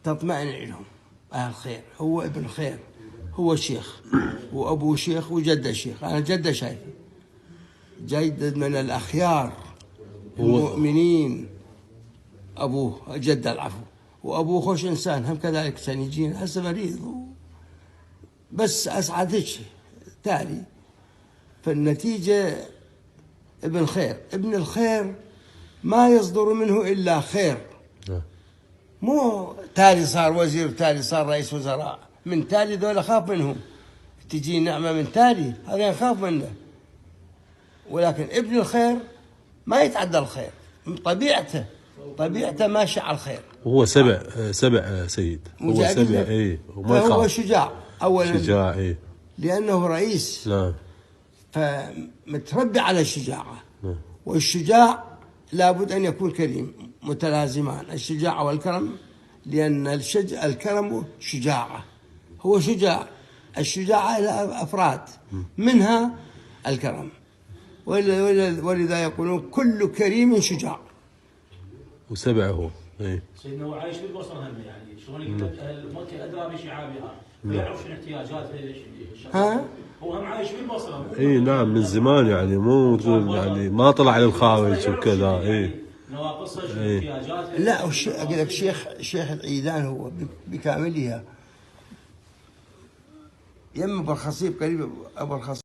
تطمئن لهم أهل خير. هو ابن خير، هو شيخ وأبوه شيخ وجده شيخ. أنا جده شايف جيد من الأخيار المؤمنين. أبوه جده العفو، وأبوه خوش إنسان هم كذلك. كان يجينا هسه مريض بس أسعدك تالي. فالنتيجة ابن خير. ابن الخير ما يصدر منه إلا خير. مو تالي صار وزير تالي صار رئيس وزراء، من تالي ذولا خاف منهم. تجي نعمة من تالي هذا يخاف منه. ولكن ابن الخير ما يتعدى الخير، طبيعته ماشي على الخير. وهو سبع سيد، هو سبع وما يخاف. هو شجاع أولا، شجاع لأنه رئيس. نعم. فمتربي على الشجاعة. والشجاع لابد أن يكون كريم، متلازمان الشجاعة والكرم، لأن الكرم شجاعة. هو شجاع. الشجاعة لها أفراد منها الكرم، ولذا يقولون كل كريم شجاع. وسبع هو. سيدنا هو عايش بالبصره هم، يعني شلون المكة ادرى بشعابها ويعرف شنو احتياجات الشعب. هو هم عايش بالبصره. نعم، من زمان يعني، مو تقول يعني ما طلع للخارج وكذا. نواقصها شنو احتياجاتها. لا اقول لك شيخ العيدان هو بكاملها. يم ابو الخصيب قريب ابو الخصيب.